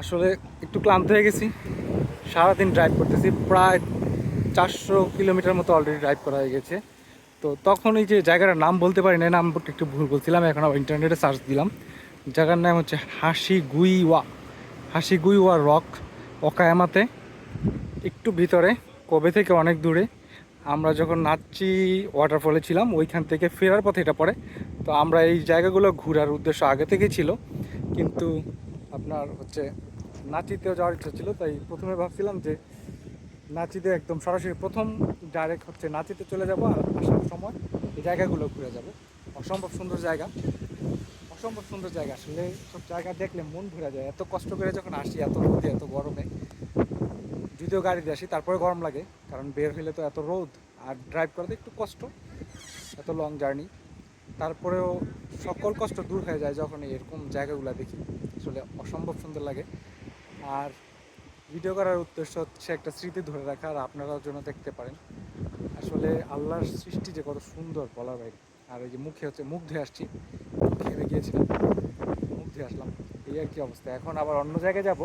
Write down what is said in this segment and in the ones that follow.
আসলে একটু ক্লান্ত হয়ে গেছি, সারাদিন ড্রাইভ করতেছি, প্রায় 400 কিলোমিটার মতো অলরেডি ড্রাইভ করা হয়ে গেছে। তো তখন এই যে জায়গাটার নাম বলতে পারি না, নামটা একটু ভুল বলছিলাম, এখন আবার ইন্টারনেটে সার্চ দিলাম। জায়গার নাম হচ্ছে হাসিগুইওয়া রক, ওকায়ামাতে, একটু ভিতরে, কোবে থেকে অনেক দূরে। আমরা যখন নাচি ওয়াটারফলে ছিলাম, ওইখান থেকে ফেরার পথে এটা পড়ে। তো আমরা এই জায়গাগুলো ঘোরার উদ্দেশ্য আগে থেকেই ছিল, কিন্তু আপনার হচ্ছে নাচিতেও যাওয়ার ইচ্ছা ছিল। তাই প্রথমে ভাবছিলাম যে নাচিতে একদম সরাসরি প্রথম ডাইরেক্ট হচ্ছে নাচিতে চলে যাব, আর আসার সময় এই জায়গাগুলো ঘুরে যাব। অসম্ভব সুন্দর জায়গা, অসম্ভব সুন্দর জায়গা। আসলে সব জায়গা দেখলে মন ভরে যায়। এত কষ্ট করে যখন আসি, এত রোদে এত গরমে, যদিও গাড়ি দিয়ে আসি তারপরে গরম লাগে, কারণ বের হইলে তো এত রোদ, আর ড্রাইভ করাতে একটু কষ্ট, এত লং জার্নি। তারপরেও সকল কষ্ট দূর হয়ে যায় যখন এরকম জায়গাগুলো দেখি। আসলে অসম্ভব সুন্দর লাগে। আর ভিডিও করার উদ্দেশ্য হচ্ছে একটা স্মৃতি ধরে রাখা, আর আপনারাও জন্য দেখতে পারেন। আসলে আল্লাহর সৃষ্টি যে কত সুন্দর বলার বাইরে। আর এই যে মুখে হচ্ছে মুখ ধুয়ে আসছি, ঘেমে গিয়েছিলাম, মুখ ধুয়ে আসলাম, এই আর কি অবস্থা। এখন আবার অন্য জায়গায় যাব।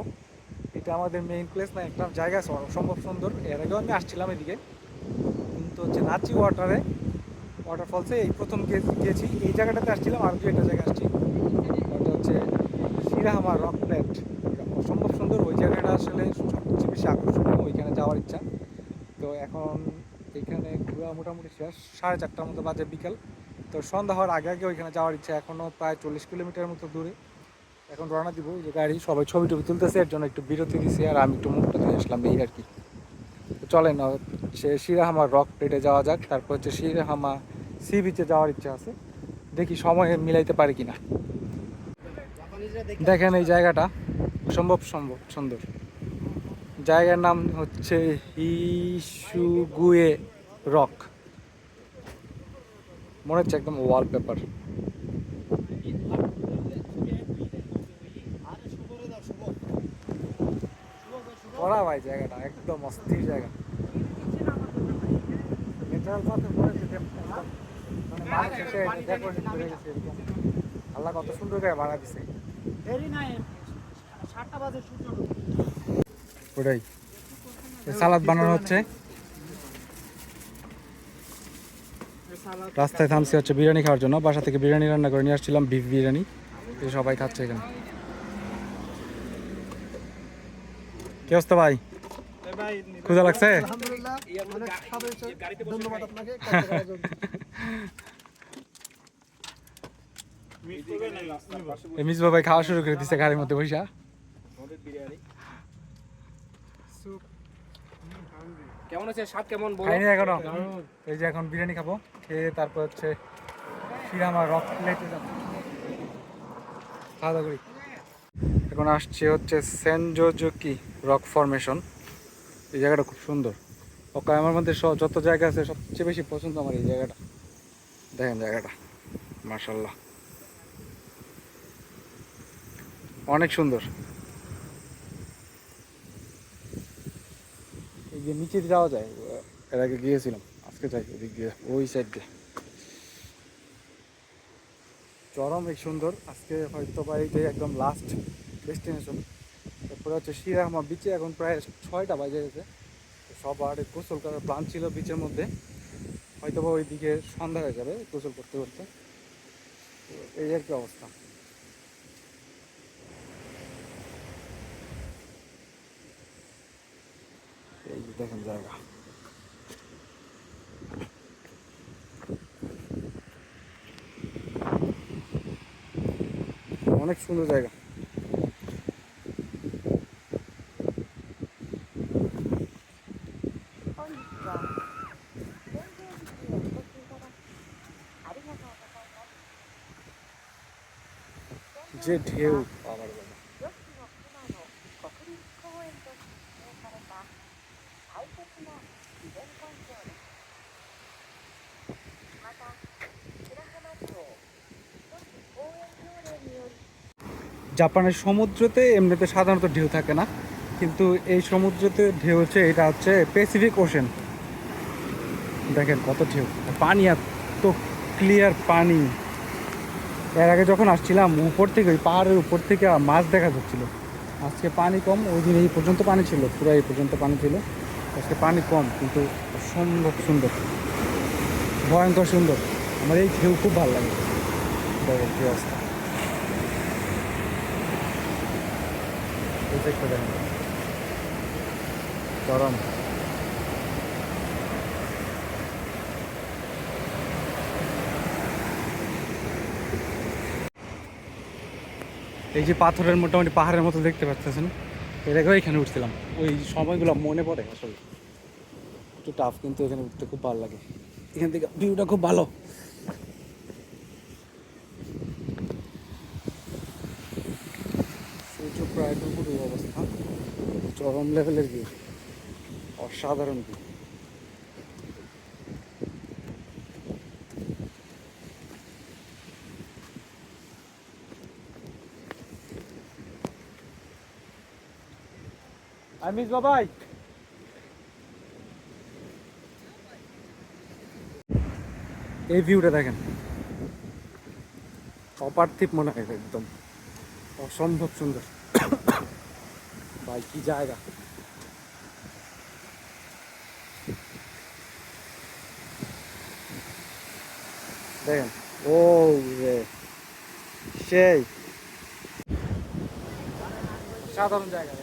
এটা আমাদের মেইন প্লেস না, একটা জায়গা আছে অসম্ভব সুন্দর, এর আগেও আমি আসছিলাম এদিকে, কিন্তু হচ্ছে নাচি ওয়াটারফলসে এই প্রথম গিয়েছি। এই জায়গাটাতে আসছিলাম, আর দু একটা জায়গায় আসছি। ওটা হচ্ছে শিরাহামা রক প্ল্যান্ট, অসম্ভব সুন্দর। ওই জায়গাটা আসলে সবচেয়ে বেশি আকর্ষণীয়, ওইখানে যাওয়ার ইচ্ছা। তো এখন এইখানে ঘোরা মোটামুটি শেষ, 4:30টার মতো বাজে বিকাল। তো সন্ধ্যা হওয়ার আগে আগে ওইখানে যাওয়ার ইচ্ছা। এখনও প্রায় 40 কিলোমিটার মতো দূরে। এখন রওনা দিব। যে গাড়ি সবাই ছবি টবি তুলতেছে, এর জন্য একটু বিরতি দিছি, আর আমি একটু মুখটা দিয়ে আসলাম, এই আর কি। তো চলেন হচ্ছে শিরাহামা রক প্লেটে যাওয়া যাক, তারপর হচ্ছে শিরাহামা সি বিচে যাওয়ার ইচ্ছা আছে, দেখি সময় মিলাইতে পারি কিনা। দেখেন এই জায়গাটা সম্ভব সম্ভব সুন্দর। জায়গার নাম হচ্ছে হিসুগুয়ে রক, মনে হচ্ছে একদম ওয়ালপেপার। করা ভাই, জায়গাটা একদম অস্থির জায়গা। ন্যাচারাল পাথর মনে হচ্ছে যে মানে মানুষ এসে ডেকোরেশন করে গেছে এরকম। আল্লাহ কত সুন্দর করে বানা দিছে। ওটাই সালাদ বানানো হচ্ছে, রাস্তায় থামছি হচ্ছে বিরিয়ানি খাওয়ার জন্য। বাসা থেকে বিরিয়ানি রান্না করে নিয়ে আসছিলাম, বিফ বিরিয়ানি। সবাই খাচ্ছে এখানে। কি অবস্থা ভাই, ক্ষুধা লাগছে? মিসবা ভাই খাওয়া শুরু করে দিচ্ছে গাড়ির মধ্যে বৈশা। কেমন আছে, স্বাদ কেমন বলো? খাইনি এখনো, এই যে এখন বিরিয়ানি খাবো, খেয়ে তারপর হচ্ছে শিরামা রক প্লেটে যাবো, খাওয়া দাওয়া করি। এখন আসছে হচ্ছে সেনজোজুকি রক ফরমেশন। এই জায়গাটা খুব সুন্দর। আমার মধ্যে যত জায়গা আছে সবচেয়ে বেশি পছন্দ আমার এই জায়গাটা। দেখেন জায়গাটা, মাশাল্লাহ অনেক সুন্দর। এই যে নিচে যাওয়া যায়, এর আগে গিয়েছিলাম, আজকে যাই ওদিক দিয়ে, ওই সাইড দিয়ে। চরম এই সুন্দর। আজকে হয়তো বা এইটাই একদম লাস্ট ডেস্টিনেশন। তারপরে হচ্ছে শিরাহামা বিচে এখন প্রায় 6টা বাজে গেছে। সবার গোসল করার প্ল্যান ছিল বিচের মধ্যে, হয়তো বা ওইদিকে সন্ধ্যা হয়ে যাবে গোসল করতে করতে। এই আর কি অবস্থা। এই যে দেখেন জায়গা, অনেক সুন্দর জায়গা। যে ঢেউ, আমার বাবা। জাপানের সমুদ্রতে এমনিতে সাধারণত ঢেউ থাকে না, কিন্তু এই সমুদ্রতে ঢেউ হচ্ছে, এটা হচ্ছে প্যাসিফিক ওশেন। দেখেন কত ঢেউ, পানি এত ক্লিয়ার পানি। এর আগে যখন আসছিলাম উপর থেকে, ওই পাহাড়ের উপর থেকে মাছ দেখা যাচ্ছিল, আজকে পানি কম, ওই দিন এই পর্যন্ত পানি ছিল, পুরো এই পর্যন্ত পানি ছিল। আজকে পানি কম কিন্তু অসম্ভব সুন্দর, ভয়ঙ্কর সুন্দর। আমার এই ঢেউ খুব ভালো লাগে। দেখো কি অবস্থা, এই দেখতে দেখেন গরম। এই যে পাথরের মোটামুটি পাহাড়ের মতো দেখতে পাচ্ছেন, এটাকেও এখানে উঠছিলাম। ওই সময়গুলো মনে পড়ে আসলে, একটু টাফ কিন্তু এখানে উঠতে খুব ভালো লাগে। এখান থেকে ভিউটা খুব ভালো। সূর্য প্রায় দুপুরের অবস্থা, চরম লেভেলের ভিউ, অসাধারণ ভিউ। আমিস বাবাই, এই ভিউটা দেখেন, অপার্থিব মনে হয়, একদম অসম্ভব সুন্দর। ভাই কি জায়গা! দেখেন, ও রে, সেই সাধারণ জায়গা,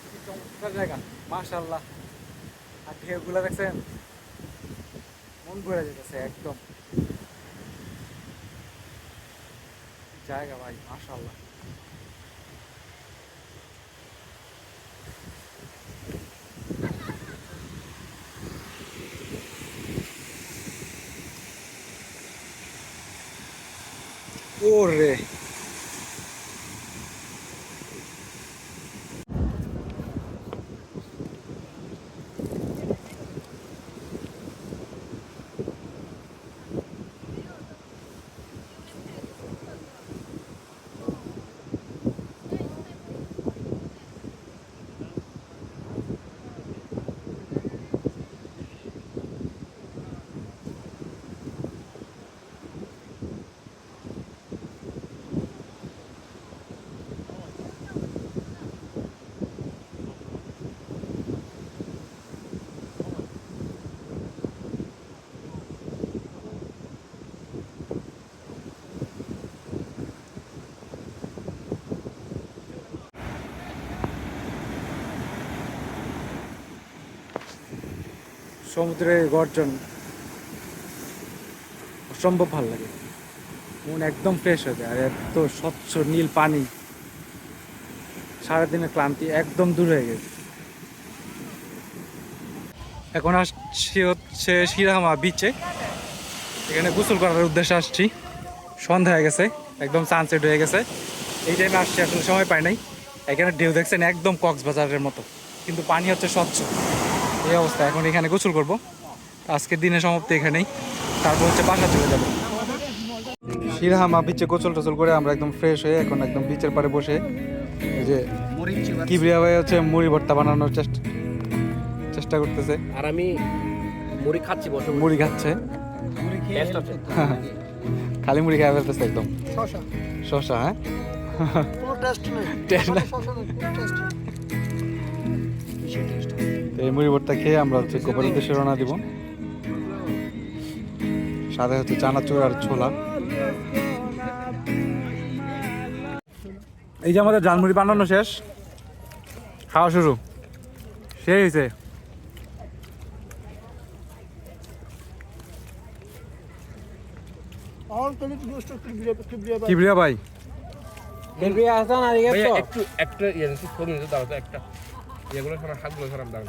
কি চমৎকার জায়গা, মাশাআল্লাহ। আর ঢেউগুলো দেখছেন, মন ভরে যেতেছে একদম। জায়গা ভাই মাশাআল্লাহ। ওরে সমুদ্রের গর্জন অসম্ভব ভালো লাগে, মন একদম ফ্রেশ হয়ে যায়। আর এত স্বচ্ছ নীল পানি, সারাদিনের ক্লান্তি একদম দূর হয়ে গেছে। এখন আসছি হচ্ছে শিরাহামা বিচে, এখানে গোসল করার উদ্দেশ্যে আসছি। সন্ধ্যা হয়ে গেছে, একদম সানসেট হয়ে গেছে। এই টাইমে আসছি, আসলে সময় পাই নাই। এখানে ঢেউ দেখছেন একদম কক্সবাজারের মতো, কিন্তু পানি হচ্ছে স্বচ্ছ। এই অবস্থা, এখন এখানে গোসল করব। আজকের দিনে সমাপ্তি এখানেই, তারপর হচ্ছে বাসা চলে যাব। শিরাহামা বিচে গোসল টোসল করে আমরা একদম ফ্রেশ হয়ে এখন একদম বিচের পাড়ে বসে এই যে কিবরিয়া ভাই হচ্ছে মুড়ি ভর্তা বানানোর চেষ্টা করতেছে। আর আমি মুড়ি খাচ্ছি, বসে মুড়ি খাচ্ছে, টেস্ট আছে। খালি মুড়ি খাওয়া ফেলতেছে একদম। শশা, হ্যাঁ, টেস্ট না। তো এই মুড়ি ভর্তা খেয়ে আমরা হচ্ছে গোপাল উদ্দেশ্যে রওনা দিব। সাথে হচ্ছে চানাচুর আর ছোলা। এই যে আমাদের ঝালমুড়ি বানানো শেষ, খাওয়া শুরু, সেই হয়েছে। কিবরিয়া ভাই, একটু একটা ইয়ে করুন, দাও তো একটা, এগুলো সব হাতগুলো সরাম দাও।